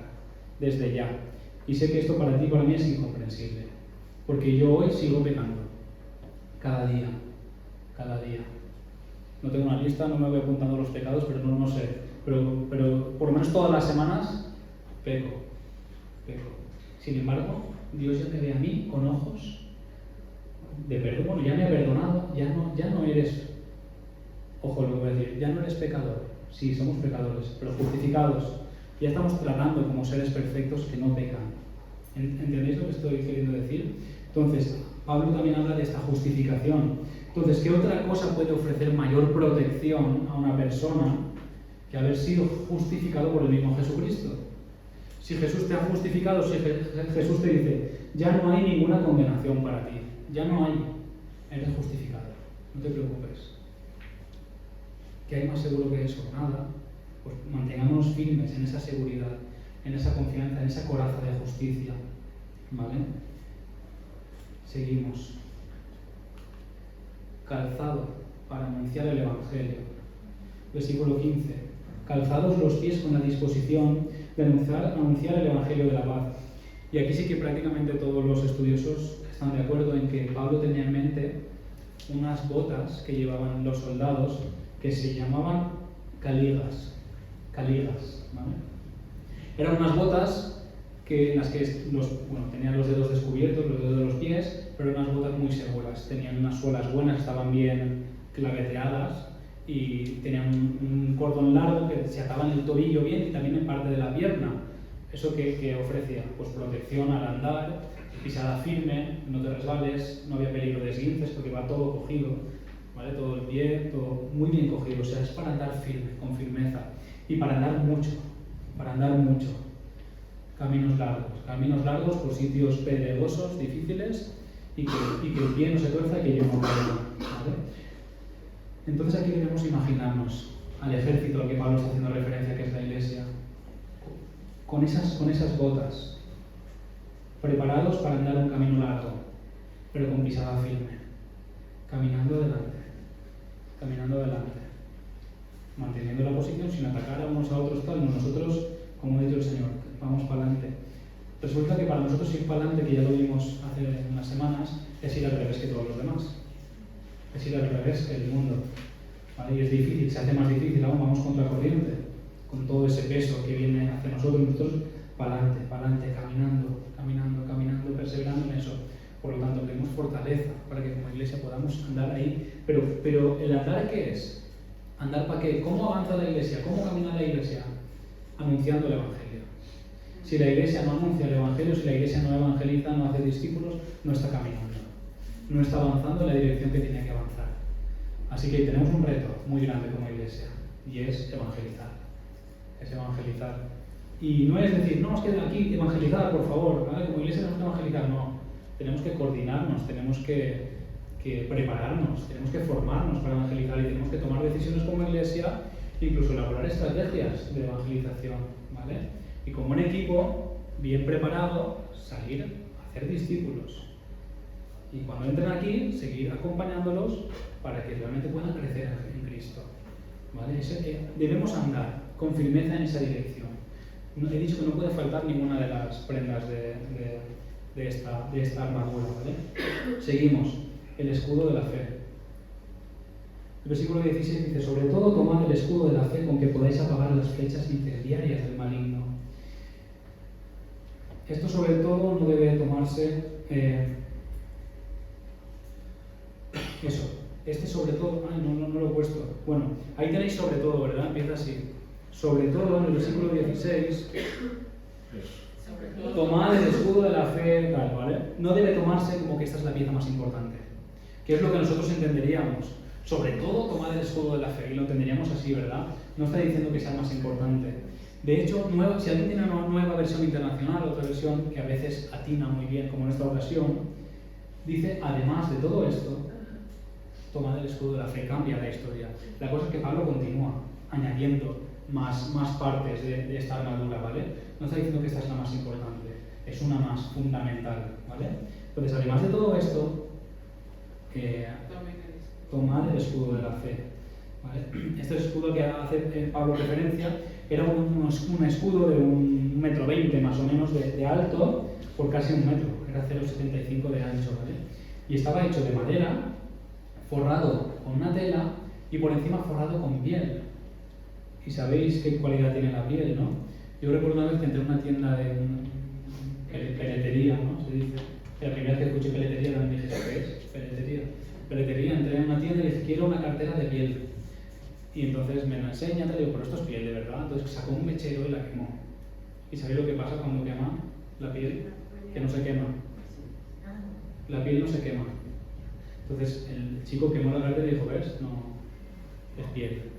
desde ya. Y sé que esto para ti y para mí es incomprensible, porque yo hoy sigo pecando, cada día. No tengo una lista, no me voy apuntando los pecados, pero no sé. Pero por lo menos todas las semanas peco. Sin embargo, Dios ya me ve a mí con ojos de perdón. Bueno, ya me ha perdonado, ya no eres, ojo lo que voy a decir, ya no eres pecador. Sí, somos pecadores, pero justificados. Ya estamos tratando como seres perfectos que no pecan. ¿Entendéis lo que estoy queriendo decir? Entonces, Pablo también habla de esta justificación. Entonces, ¿qué otra cosa puede ofrecer mayor protección a una persona que haber sido justificado por el mismo Jesucristo? Si Jesús te ha justificado, si Jesús te dice, ya no hay ninguna condenación para ti, ya no hay, eres justificado, no te preocupes. ¿Qué hay más seguro que eso? Nada. Pues mantengámonos firmes en esa seguridad, en esa confianza, en esa coraza de justicia. ¿Vale? Seguimos. Calzado para anunciar el Evangelio. Versículo 15. Calzados los pies con la disposición de anunciar el Evangelio de la paz. Y aquí sí que prácticamente todos los estudiosos están de acuerdo en que Pablo tenía en mente unas botas que llevaban los soldados que se llamaban caligas, ¿vale? Eran unas botas en las que tenían los dedos descubiertos, los dedos de los pies, pero eran unas botas muy seguras. Tenían unas suelas buenas, estaban bien claveteadas y tenían un cordón largo que se ataba en el tobillo bien y también en parte de la pierna. ¿Eso qué ofrecía? Pues protección al andar, pisada firme, no te resbales, no había peligro de esguinces porque va todo cogido, ¿vale? Todo el pie, todo muy bien cogido. O sea, es para andar firme, con firmeza y para andar mucho. Caminos largos por sitios pedregosos, difíciles y que el pie no se tuerza y que yo no caiga, ¿vale? Entonces aquí debemos imaginarnos al ejército al que Pablo está haciendo referencia, que es la iglesia, con esas botas, preparados para andar un camino largo, pero con pisada firme, caminando adelante, manteniendo la posición sin atacar a unos a otros tal, nosotros, como ha dicho el Señor, vamos para adelante. Resulta que para nosotros ir para adelante, que ya lo vimos hace unas semanas, es ir al revés que todos los demás. Es ir al revés que el mundo. ¿Vale? Y es difícil, se hace más difícil aún, vamos contra corriente, con todo ese peso que viene hacia nosotros para adelante, caminando, perseverando en eso. Por lo tanto, tenemos fortaleza para que como iglesia podamos andar ahí. Pero ¿el andar qué es? ¿Andar para qué? ¿Cómo avanza la iglesia? ¿Cómo camina la iglesia? Anunciando el Evangelio. Si la iglesia no anuncia el Evangelio, si la iglesia no evangeliza, no hace discípulos, no está caminando. No está avanzando en la dirección que tiene que avanzar. Así que tenemos un reto muy grande como iglesia, y es evangelizar. Y no es decir, no, es que aquí evangelizar, por favor, ¿vale? Como iglesia tenemos que evangelizar, no. Tenemos que coordinarnos, tenemos que que prepararnos, tenemos que formarnos para evangelizar y tenemos que tomar decisiones como iglesia, incluso elaborar estrategias de evangelización, ¿vale? Y como un equipo bien preparado, salir a hacer discípulos. Y cuando entren aquí, seguir acompañándolos para que realmente puedan crecer en Cristo, ¿vale? Debemos andar con firmeza en esa dirección. He dicho que no puede faltar ninguna de las prendas de esta armadura, ¿vale? Seguimos. El escudo de la fe. El versículo 16 dice: sobre todo tomad el escudo de la fe con que podáis apagar las flechas incendiarias del maligno. Esto sobre todo no debe tomarse este sobre todo, no lo he puesto. Bueno, ahí tenéis sobre todo, ¿verdad? Empieza así. Sobre todo en el versículo 16, tomad el escudo de la fe, tal, ¿vale? No debe tomarse como que esta es la pieza más importante, que es lo que nosotros entenderíamos. Sobre todo, tomad el escudo de la fe, y lo entenderíamos así, ¿verdad? No está diciendo que sea el más importante. De hecho, si alguien tiene una nueva versión internacional, otra versión que a veces atina muy bien, como en esta ocasión, dice, además de todo esto, tomad el escudo de la fe, cambia la historia. La cosa es que Pablo continúa añadiendo más partes de esta armadura, ¿vale? No está diciendo que esta es la más importante, es una más fundamental, ¿vale? Entonces, además de todo esto, tomad el escudo de la fe, ¿vale? Este escudo que hace Pablo referencia era un escudo de 1,20 m más o menos de alto por casi 1 metro, era 0,75 de ancho, ¿vale? Y estaba hecho de madera, forrado con una tela y por encima forrado con piel. Y sabéis qué cualidad tiene la piel, ¿no? Yo recuerdo una vez que entré en una tienda de peletería, ¿no? Se dice. La primera vez que escuché peletería también dije, ¿qué es? Peletería. Entré en una tienda y dije, quiero una cartera de piel. Y entonces me la enseña, te digo, pero esto es piel de verdad. Entonces sacó un mechero y la quemó. ¿Y sabéis lo que pasa cuando quema la piel? Que no se quema. La piel no se quema. Entonces el chico quemó la cartera y dijo, ¿ves? No, es piel.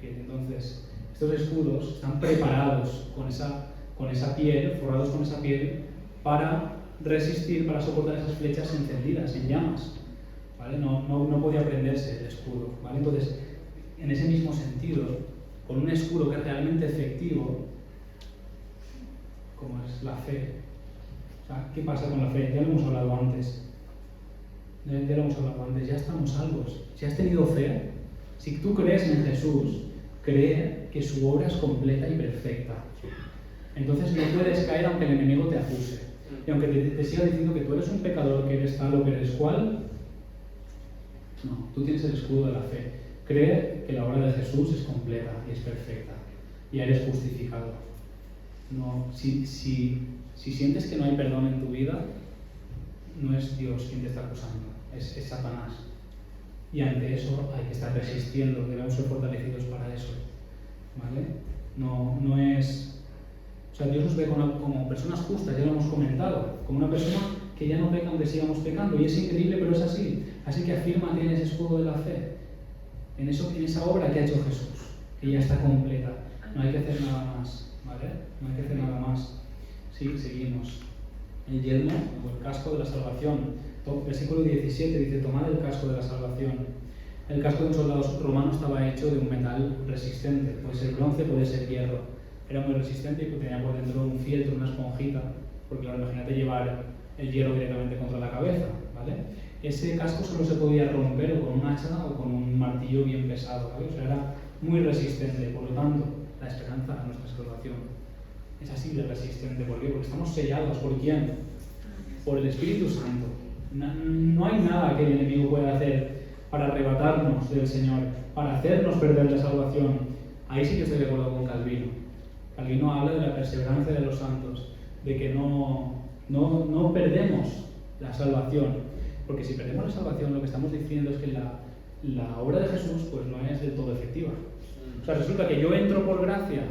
Entonces, estos escudos están preparados con esa piel, forrados con esa piel, para resistir, para soportar esas flechas encendidas, en llamas, ¿vale? No podía prenderse el escudo, ¿vale? Entonces, en ese mismo sentido, con un escudo que es realmente efectivo, como es la fe. O sea, ¿qué pasa con la fe? Ya lo hemos hablado antes. Ya estamos salvos. Si has tenido fe, si tú crees en Jesús, cree que su obra es completa y perfecta. Entonces no puedes caer aunque el enemigo te acuse. Y aunque te siga diciendo que tú eres un pecador, que eres tal o que eres cual, no, tú tienes el escudo de la fe. Cree que la obra de Jesús es completa y es perfecta. Y eres justificado. No, si sientes que no hay perdón en tu vida, no es Dios quien te está acusando, es Satanás. Y ante eso hay que estar resistiendo, debemos ser fortalecidos para eso, ¿vale? No es... O sea, Dios nos ve como personas justas, ya lo hemos comentado, como una persona que ya no peca aunque sigamos pecando, y es increíble, pero es así. Así que afírmate en ese escudo de la fe, en esa obra que ha hecho Jesús, que ya está completa. No hay que hacer nada más, ¿vale? No hay que hacer nada más. Sí, seguimos. El yelmo, o el casco de la salvación. Versículo 17 dice, tomad el casco de la salvación. El casco de un soldado romano estaba hecho de un metal resistente, puede ser bronce, puede ser hierro. Era muy resistente y tenía por dentro un fieltro, una esponjita, porque claro, imagínate llevar el hierro directamente contra la cabeza, ¿vale? Ese casco solo se podía romper o con un hacha o con un martillo bien pesado, ¿vale? O sea, era muy resistente, por lo tanto, la esperanza a nuestra salvación es así de resistente. ¿Por qué? Porque estamos sellados. ¿Por quién? Por el Espíritu Santo. No hay nada que el enemigo pueda hacer para arrebatarnos del Señor, para hacernos perder la salvación. Ahí sí que estoy de acuerdo con Calvino. Calvino habla de la perseverancia de los santos, de que no perdemos la salvación, porque si perdemos la salvación lo que estamos diciendo es que la obra de Jesús pues no es del todo efectiva. O sea, resulta que yo entro por gracia,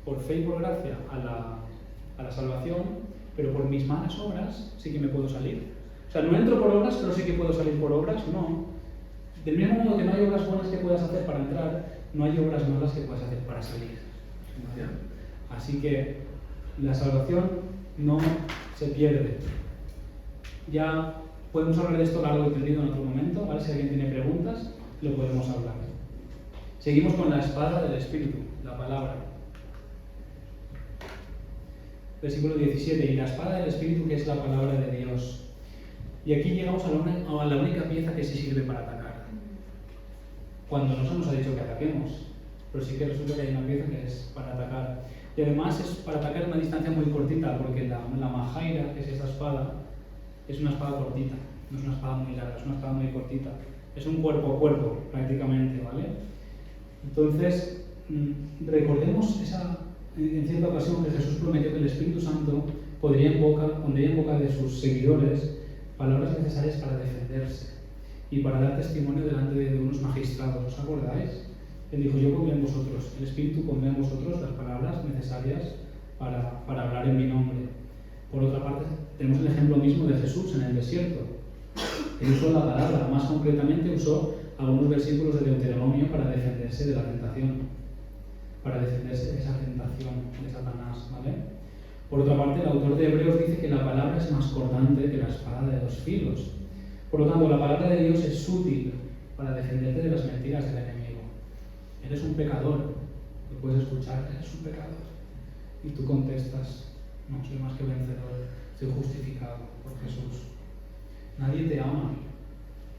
por fe y por gracia a la salvación, pero por mis malas obras sí que me puedo salir. O sea, no entro por obras, pero sí que puedo salir por obras, no. Del mismo modo que no hay obras buenas que puedas hacer para entrar, no hay obras malas que puedas hacer para salir. Así que la salvación no se pierde. Ya Podemos hablar de esto largo y tendido en otro momento, ¿vale? Si alguien tiene preguntas, lo podemos hablar. Seguimos con la espada del Espíritu, la palabra. Versículo 17, y la espada del Espíritu, que es la palabra de Dios. Y aquí llegamos a la única pieza que sí sirve para atacar. Cuando no se nos ha dicho que ataquemos, pero sí que resulta que hay una pieza que es para atacar. Y además es para atacar a una distancia muy cortita, porque la majaira, que es esa espada, es una espada cortita, no es una espada muy larga, es una espada muy cortita. Es un cuerpo a cuerpo, prácticamente, ¿vale? Entonces, recordemos en cierta ocasión que Jesús prometió que el Espíritu Santo pondría en boca de sus seguidores palabras necesarias para defenderse y para dar testimonio delante de unos magistrados. ¿Os acordáis? Él dijo, yo pondré en vosotros, el Espíritu pondrá en vosotros las palabras necesarias para hablar en mi nombre. Por otra parte, tenemos el ejemplo mismo de Jesús en el desierto. Él usó la palabra, más concretamente usó algunos versículos de Deuteronomio para defenderse de la tentación, para defenderse de esa tentación de Satanás, ¿vale? Por otra parte, el autor de Hebreos dice que la palabra es más cortante que la espada de 2 filos. Por lo tanto, la palabra de Dios es útil para defenderte de las mentiras del enemigo. Eres un pecador, lo puedes escuchar, eres un pecador. Y tú contestas, no, soy más que vencedor, soy justificado por Jesús. Nadie te ama.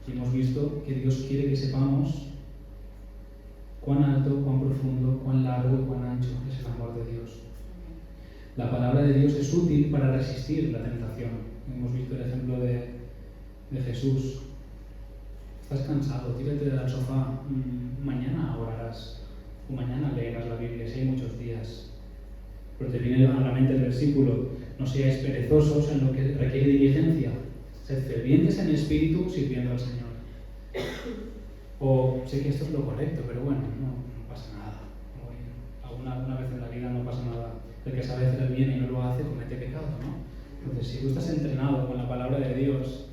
Y hemos visto que Dios quiere que sepamos cuán alto, cuán profundo, cuán largo y cuán ancho es el amor de Dios. La palabra de Dios es útil para resistir la tentación. Hemos visto el ejemplo de Jesús. Estás cansado, tírate al sofá, mañana orarás, o mañana leerás la Biblia, si hay muchos días. Pero te viene a la mente el versículo, no seáis perezosos en lo que requiere diligencia, sed fervientes en espíritu sirviendo al Señor. O sé que esto es lo correcto, pero bueno, no pasa nada. Alguna vez en la vida no pasa nada. El que sabe hacer el bien y no lo hace, comete pecado, ¿no? Entonces, si tú estás entrenado con la palabra de Dios,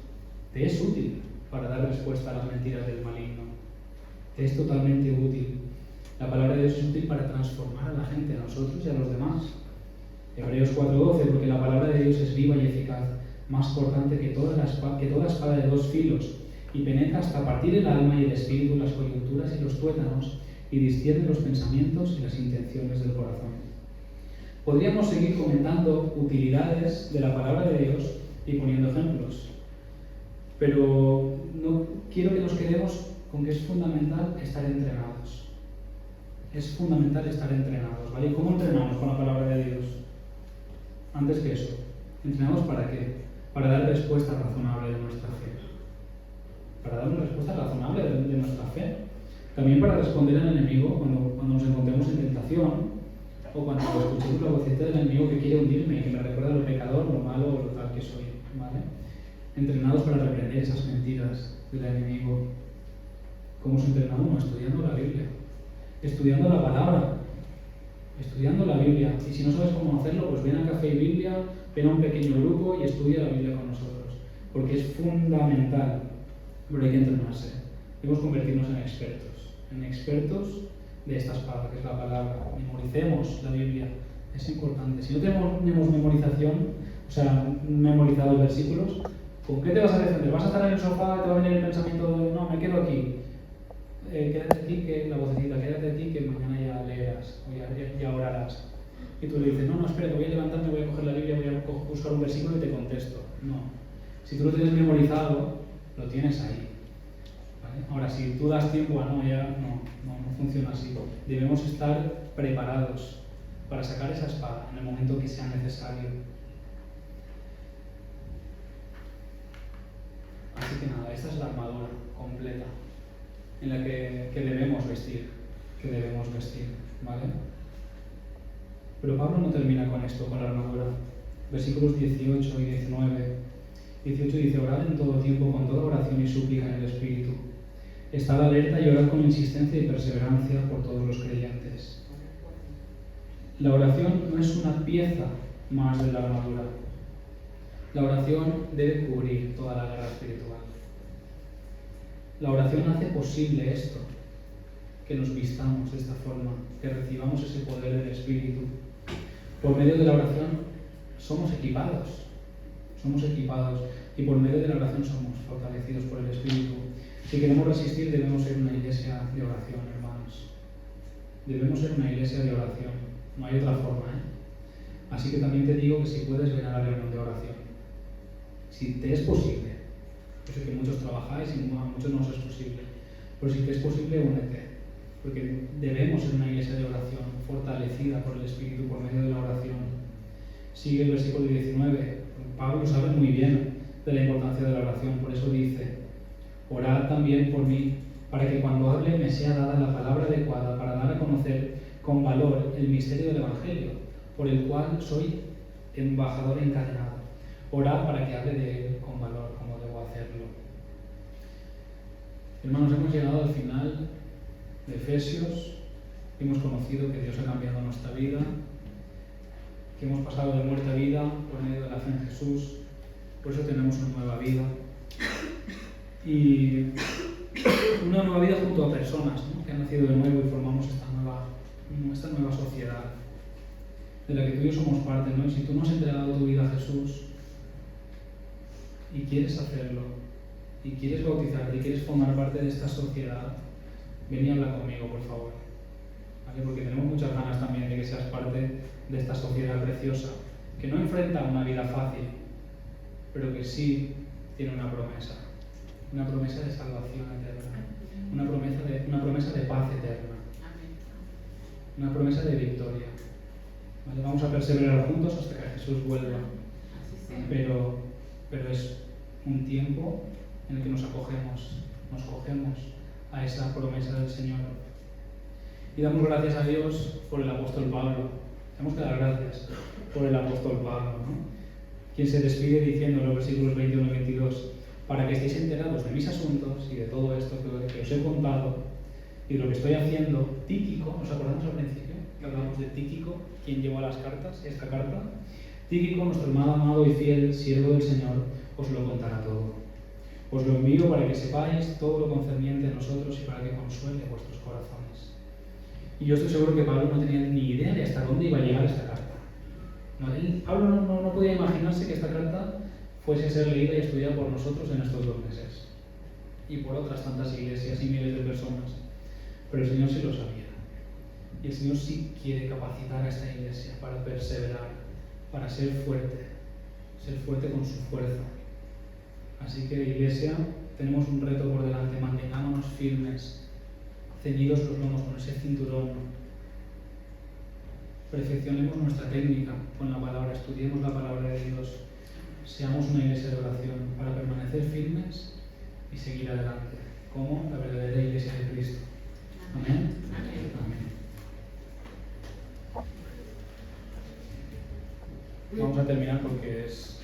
te es útil para dar respuesta a las mentiras del maligno. Te es totalmente útil. La palabra de Dios es útil para transformar a la gente, a nosotros y a los demás. Hebreos 4:12, porque la palabra de Dios es viva y eficaz, más cortante que toda espada de 2 filos, y penetra hasta partir el alma y el espíritu, las coyunturas y los tuétanos, y discierne los pensamientos y las intenciones del corazón. Podríamos seguir comentando utilidades de la palabra de Dios y poniendo ejemplos, pero no quiero que nos quedemos con que es fundamental estar entrenados. Es fundamental estar entrenados, ¿vale? ¿Y cómo entrenamos con la palabra de Dios? Antes que eso, ¿entrenamos para qué? Para dar respuesta razonable de nuestra fe. Para dar una respuesta razonable de nuestra fe. También para responder al enemigo cuando nos encontremos en tentación, o cuando escuchemos la vocecita del enemigo que quiere hundirme y que me recuerda lo pecador, lo malo o lo tal que soy, ¿vale? Entrenados para reprender esas mentiras del enemigo. ¿Cómo se entrena uno? Estudiando la Biblia, estudiando la palabra, estudiando la Biblia. Y si no sabes cómo hacerlo, pues ven a Café y Biblia, ven a un pequeño grupo y estudia la Biblia con nosotros, porque es fundamental. Pero hay que entrenarse. Debemos convertirnos en expertos de esta espada, que es la palabra. Memoricemos la Biblia, es importante. Si no tenemos memorización, o sea, memorizado los versículos, ¿con qué te vas a defender? ¿Vas a estar en el sofá, te va a venir el pensamiento de, no, me quedo aquí? Quédate aquí, que la vocecita, quédate aquí, que mañana ya leerás, o ya orarás. Y tú le dices, no, espera, que voy a levantarme, voy a coger la Biblia, voy a buscar un versículo y te contesto. No. Si tú lo tienes memorizado, lo tienes ahí. ¿Vale? Ahora, si tú das tiempo a no funciona así. Debemos estar preparados para sacar esa espada en el momento que sea necesario. Así que nada, esta es la armadura completa en la que debemos vestir, ¿vale? Pero Pablo no termina con esto, con la armadura. Versículos 18 y 19. 18 dice, orad en todo tiempo con toda oración y súplica en el Espíritu. Estad alerta y orad con insistencia y perseverancia por todos los creyentes. La oración no es una pieza más de la armadura. La oración debe cubrir toda la guerra espiritual. La oración hace posible esto, que nos vistamos de esta forma, que recibamos ese poder del Espíritu. Por medio de la oración somos equipados, somos equipados y por medio de la oración somos fortalecidos por el Espíritu. Si queremos resistir, debemos ser una iglesia de oración, hermanos. Debemos ser una iglesia de oración. No hay otra forma, Así que también te digo que si puedes, ven a la reunión de oración. Si te es posible. Yo sé que muchos trabajáis y a muchos no os es posible. Pero si te es posible, únete. Porque debemos ser una iglesia de oración, fortalecida por el Espíritu por medio de la oración. Sigue el versículo 19. Pablo sabe muy bien de la importancia de la oración, por eso dice: orad también por mí, para que cuando hable me sea dada la palabra adecuada para dar a conocer con valor el misterio del Evangelio, por el cual soy embajador encadenado. Orad para que hable de él con valor, como debo hacerlo. Hermanos, hemos llegado al final de Efesios. Hemos conocido que Dios ha cambiado nuestra vida, que hemos pasado de muerte a vida por medio de la fe en Jesús. Por eso tenemos una nueva vida. Y una nueva vida junto a personas, ¿no?, que han nacido de nuevo y formamos esta nueva sociedad de la que tú y yo somos parte, ¿no? Y si tú no has entregado tu vida a Jesús y quieres hacerlo, y quieres bautizarte, y quieres formar parte de esta sociedad, ven y habla conmigo, por favor. ¿Vale? Porque tenemos muchas ganas también de que seas parte de esta sociedad preciosa, que no enfrenta una vida fácil, pero que sí tiene una promesa de salvación eterna, una promesa de paz eterna, una promesa de victoria. ¿Vale? Vamos a perseverar juntos hasta que Jesús vuelva, pero es un tiempo en el que nos cogemos a esa promesa del Señor. Y damos gracias a Dios por el apóstol Pablo. Tenemos que dar gracias por el apóstol Pablo, ¿no?, quien se despide diciendo en los versículos 21 y 22: para que estéis enterados de mis asuntos y de todo esto que os he contado y de lo que estoy haciendo. Tíquico, ¿nos acordamos al principio que hablamos de Tíquico, quien llevó esta carta? Tíquico, nuestro hermano amado y fiel siervo del Señor, os lo contará todo. Os lo envío para que sepáis todo lo concerniente a nosotros y para que consuele vuestros corazones. Y yo estoy seguro que Pablo no tenía ni idea de hasta dónde iba a llegar esta carta. Pablo no podía imaginarse que esta carta fuese a ser leída y estudiada por nosotros en estos 2 meses. Y por otras tantas iglesias y miles de personas. Pero el Señor sí lo sabía. Y el Señor sí quiere capacitar a esta iglesia para perseverar, para ser fuerte con su fuerza. Así que, iglesia, tenemos un reto por delante. Mantengámonos firmes, ceñidos los lomos con ese cinturón. Perfeccionemos nuestra técnica con la palabra, estudiemos la palabra de Dios. Seamos una iglesia de oración para permanecer firmes y seguir adelante, como la verdadera iglesia de Cristo. Amén. Amén. Vamos a terminar porque es